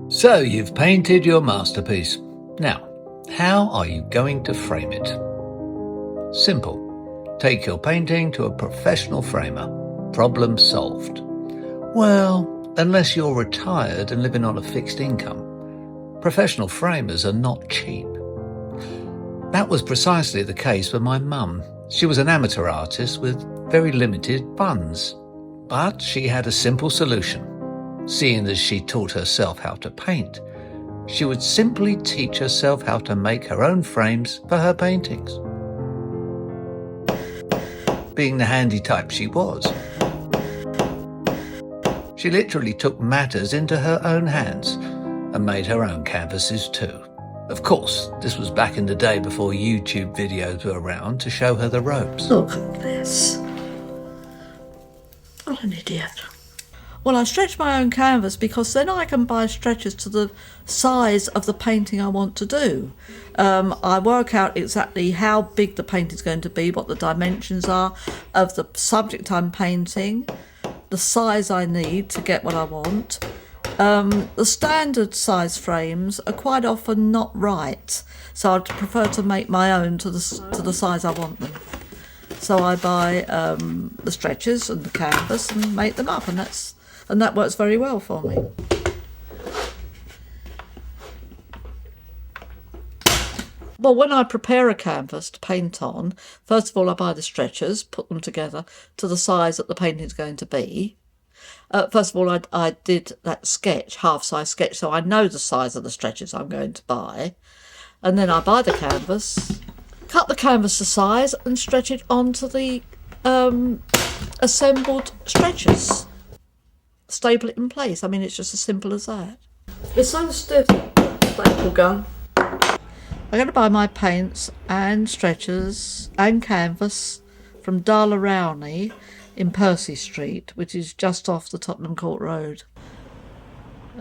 So you've painted your masterpiece. Now, how are you going to frame it? Simple. Take your painting to a professional framer. Problem solved. Well, unless you're retired and living on a fixed income. Professional framers are not cheap. That was precisely the case for my mum. She was an amateur artist with very limited funds. But she had a simple solution. Seeing as she taught herself how to paint, she would simply teach herself how to make her own frames for her paintings. Being the handy type she was, she literally took matters into her own hands and made her own canvases too. Of course, this was back in the day before YouTube videos were around to show her the ropes. Look at this. What an idiot. Well, I stretch my own canvas because then I can buy stretchers to the size of the painting I want to do. I work out exactly how big the painting is going to be, what the dimensions are of the subject I'm painting, the size I need to get what I want. The standard size frames are quite often not right, so I'd prefer to make my own to the size I want them. So I buy the stretchers and the canvas and make them up, and that works very well for me. Well, when I prepare a canvas to paint on, first of all I buy the stretchers, put them together to the size that the painting is going to be. First of all, I did that sketch, half-size sketch, so I know the size of the stretchers I'm going to buy. And then I buy the canvas, cut the canvas to size and stretch it onto the assembled stretchers. Staple it in place. I mean, it's just as simple as that. It's so stiff, staple gun. I'm going to buy my paints and stretchers and canvas from Darla Rowney in Percy Street, which is just off the Tottenham Court Road,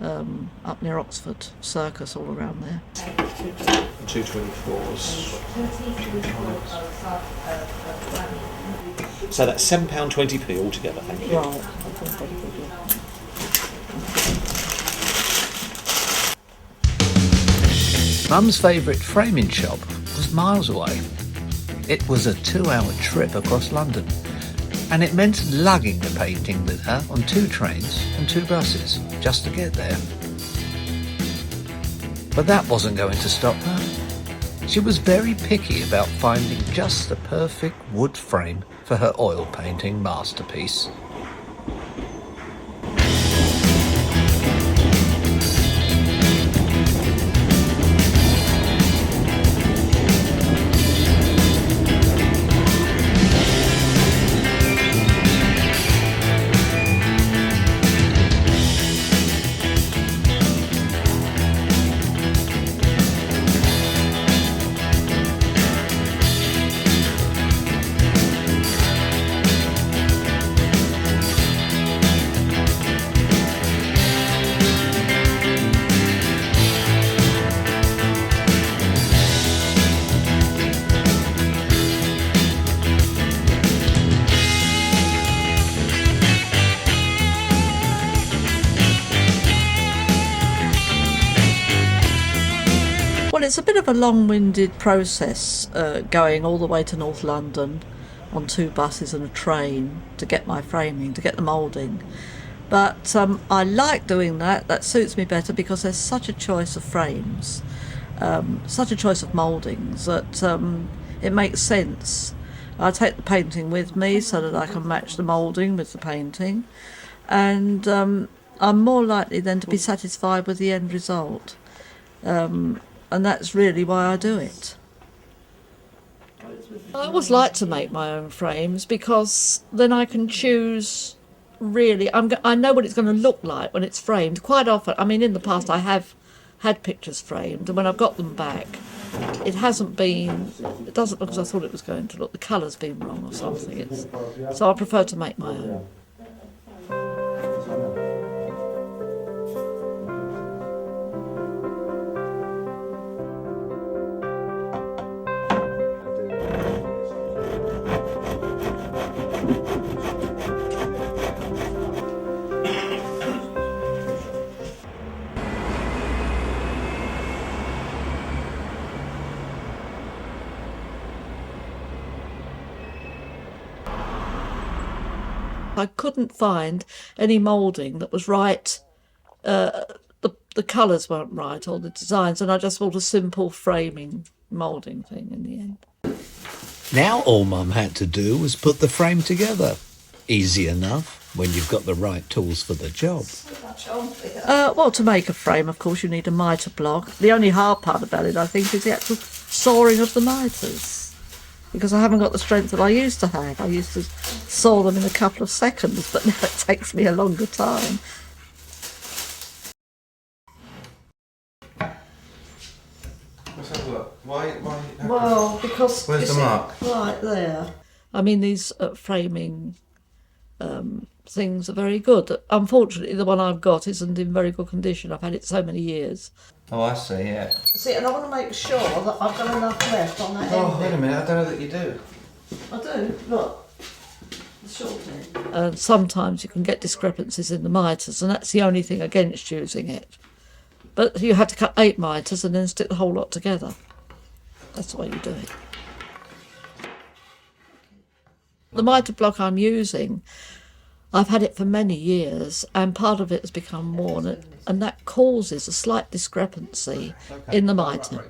up near Oxford Circus, all around there. 224s. So that's £7.20p altogether, thank you. Right. Mum's favourite framing shop was miles away. It was a 2-hour trip across London, and it meant lugging the painting with her on 2 trains and 2 buses just to get there. But that wasn't going to stop her. She was very picky about finding just the perfect wood frame for her oil painting masterpiece. Well, it's a bit of a long-winded process going all the way to North London on 2 buses and a train to get my framing, to get the moulding. But I like doing that. That suits me better because there's such a choice of frames, such a choice of mouldings that it makes sense. I take the painting with me so that I can match the moulding with the painting, and I'm more likely then to be satisfied with the end result. And that's really why I do it. I always like to make my own frames because then I can choose, really, I know what it's going to look like when it's framed. Quite often, I mean, in the past I have had pictures framed, and when I've got them back, it doesn't look as I thought it was going to look. The colour's been wrong or something. So I prefer to make my own. I couldn't find any moulding that was right. The colours weren't right, or the designs, and I just bought a simple framing moulding thing in the end. Now all Mum had to do was put the frame together. Easy enough when you've got the right tools for the job. Well, to make a frame, of course, you need a mitre block. The only hard part about it, I think, is the actual sawing of the mitres, because I haven't got the strength that I used to have. I used to saw them in a couple of seconds, but now it takes me a longer time. Let's have a look. Why? Well, because... Where's the mark? Right there. I mean, these framing things are very good. Unfortunately, the one I've got isn't in very good condition. I've had it so many years. Oh, I see, yeah. See, and I want to make sure that I've got enough left on that Oh, end. wait a minute, I don't know that you do. I do, look. The short end. And sometimes you can get discrepancies in the mitres, and that's the only thing against using it. But you had to cut 8 mitres and then stick the whole lot together. That's the way you do it. The mitre block I'm using, I've had it for many years, and part of it has become worn, and that causes a slight discrepancy in the mitre.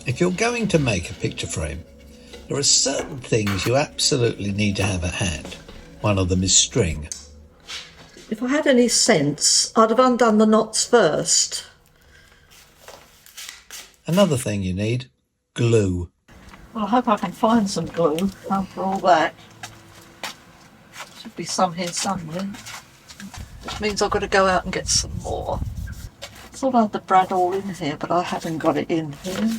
If you're going to make a picture frame, there are certain things you absolutely need to have at hand. One of them is string. If I had any sense, I'd have undone the knots first. Another thing you need, glue. Well, I hope I can find some glue after all that. Should be some here somewhere. Which means I've got to go out and get some more. I thought I had the brad all in here, but I haven't got it in here.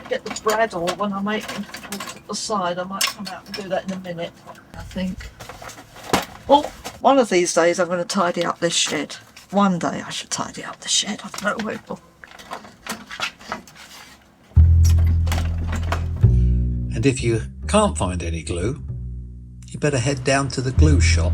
Get the brad all when I make it to the side. I might come out and do that in a minute, I think. Well, one of these days I'm going to tidy up this shed. One day I should tidy up the shed. I don't know where it will. And if you can't find any glue, you better head down to the glue shop.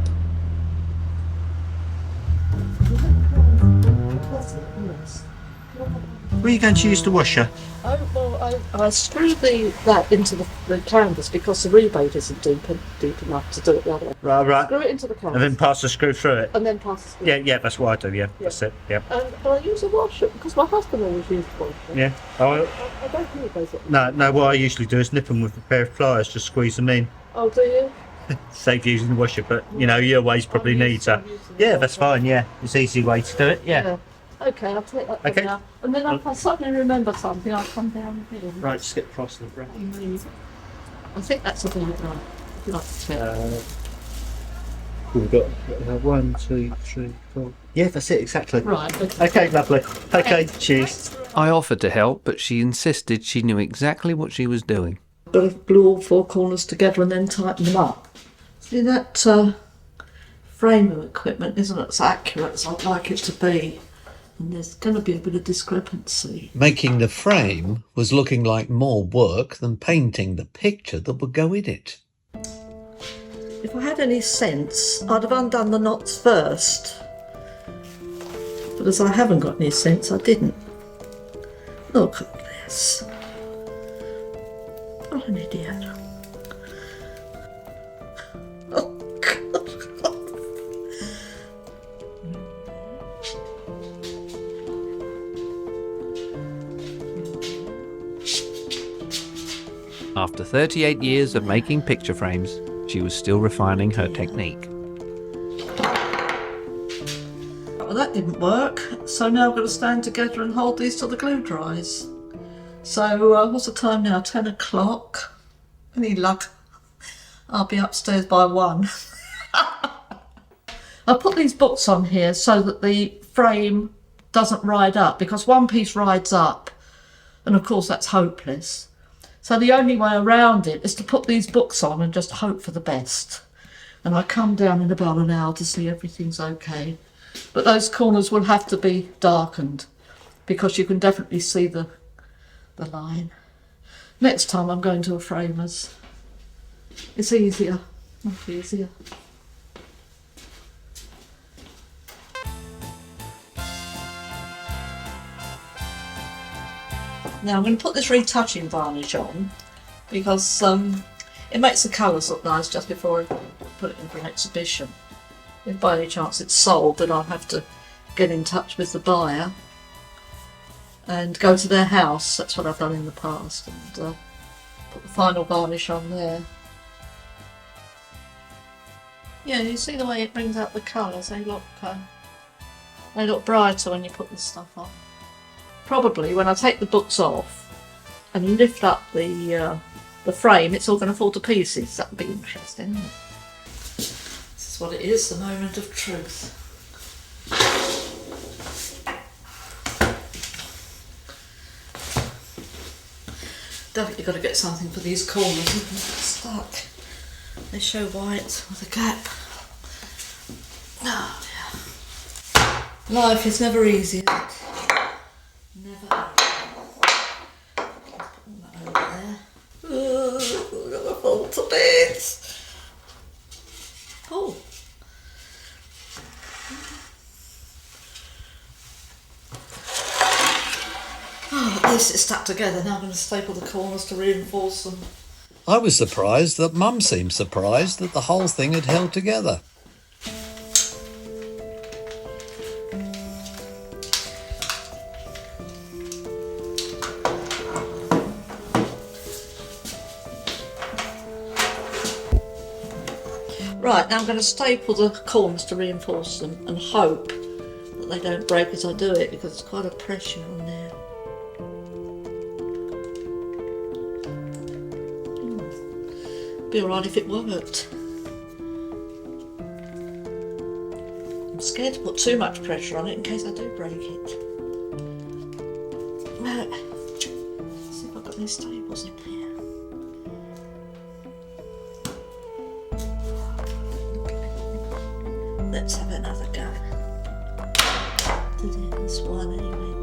Were you going to use the washer? Oh, well, I screwed that into the canvas because the rebate isn't deep enough to do it the other way. Right. Screw it into the canvas. And then pass the screw through it. And then pass the screw. Yeah, that's what I do, yeah. That's it, yeah. But I use a washer because my husband always used a washer. Yeah. Oh, I don't need those. no, what I usually do is nip them with a pair of pliers, just squeeze them in. Oh, do you? Save using the washer, but, your ways probably need that. Yeah, that's fine, yeah. It's an easy way to do it, yeah. Okay, I'll take that Okay. now. And then if I suddenly remember something, I'll come down here. Right, just get across the bread. I think that's about right. If you like to tell. We've got 1, 2, 3, 4. Yeah, that's it, exactly. Right, Okay, lovely. Okay, cheers. I offered to help, but she insisted she knew exactly what she was doing. I've got to glue all four corners together and then tighten them up. See, that frame of equipment isn't as accurate as I'd like it to be. And there's going to be a bit of discrepancy. Making the frame was looking like more work than painting the picture that would go in it. If I had any sense, I'd have undone the knots first. But as I haven't got any sense, I didn't. Look at this. What an idiot. Oh, God. After 38 years of making picture frames, she was still refining her technique. Well, that didn't work, so now I've got to stand together and hold these till the glue dries. So, what's the time now? 10 o'clock? Any luck? I'll be upstairs by 1. I put these books on here so that the frame doesn't ride up, because one piece rides up, and of course that's hopeless. So the only way around it is to put these books on and just hope for the best. And I come down in about an hour to see everything's okay. But those corners will have to be darkened because you can definitely see the line. Next time I'm going to a framer's. It's easier, much easier. Now I'm going to put this retouching varnish on because it makes the colours look nice just before I put it in for an exhibition. If by any chance it's sold, then I'll have to get in touch with the buyer and go to their house. That's what I've done in the past, and put the final varnish on there. Yeah, you see the way it brings out the colours. They look brighter when you put this stuff on. Probably when I take the books off and lift up the frame, it's all going to fall to pieces. That would be interesting, isn't it? This is what it is, the moment of truth. Definitely got to get something for these corners, isn't it? Stuck. They show white with a gap. Oh dear. Life is never easy, is it? Never. Put that over there. Oh, I'm gonna fall to bits. Oh. Oh, at least it's stuck together. Now I'm going to staple the corners to reinforce them. I was surprised that Mum seemed surprised that the whole thing had held together. Right, now I'm going to staple the corners to reinforce them and hope that they don't break as I do it, because it's quite a pressure on there. Be alright if it worked. I'm scared to put too much pressure on it in case I do break it. Right, let's see if I've got any staples in here. Let's have another go. Did it this one anyway.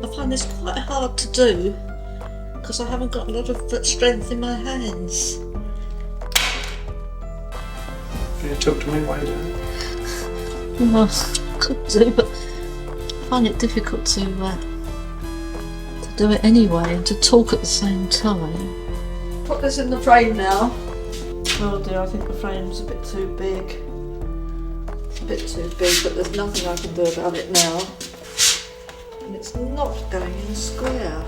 I find this quite hard to do because I haven't got a lot of strength in my hands. Can you talk to me while you do it? Well, I could do, but I find it difficult to do it anyway and to talk at the same time. Put this in the frame now. Oh dear, I think the frame's a bit too big. It's a bit too big, but there's nothing I can do about it now. And it's not going in square.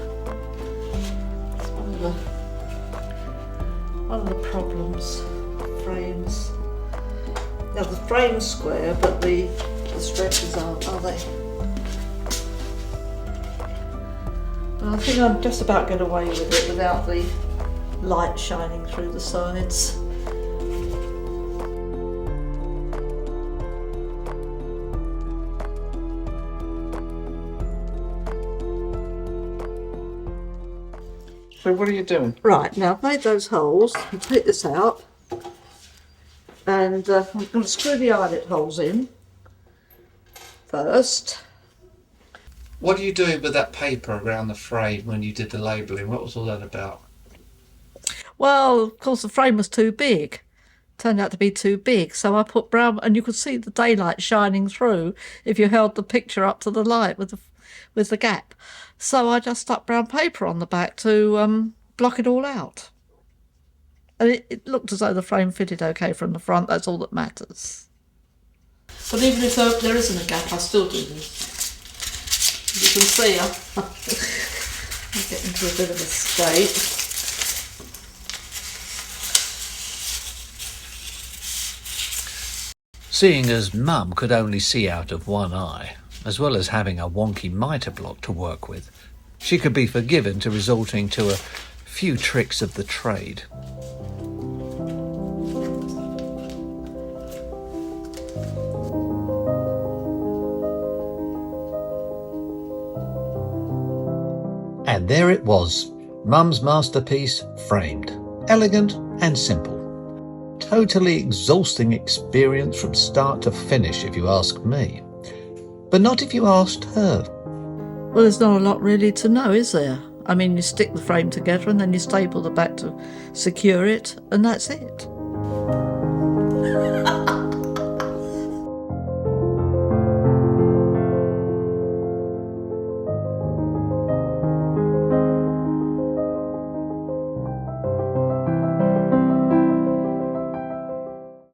It's one of the problems. Frames. Now the frame's square, but the stretchers aren't, are they? But I think I'm just about get away with it without the light shining through the sides. So what are you doing? Right, now I've made those holes. I'll take this out. And I'm going to screw the eyelet holes in first. What are you doing with that paper around the frame when you did the labelling? What was all that about? Well, of course the frame was too big. Turned out to be too big, so I put brown, and you could see the daylight shining through if you held the picture up to the light with the gap. So I just stuck brown paper on the back to block it all out. And it looked as though the frame fitted okay from the front. That's all that matters. But even if there isn't a gap, I still do this. You can see I'm getting into a bit of a state. Seeing as Mum could only see out of one eye, as well as having a wonky mitre block to work with, she could be forgiven to resorting to a few tricks of the trade. And there it was, Mum's masterpiece framed, elegant and simple. Totally exhausting experience from start to finish, if you ask me. But not if you asked her. Well, there's not a lot really to know, is there? I mean, you stick the frame together and then you staple the back to secure it, and that's it.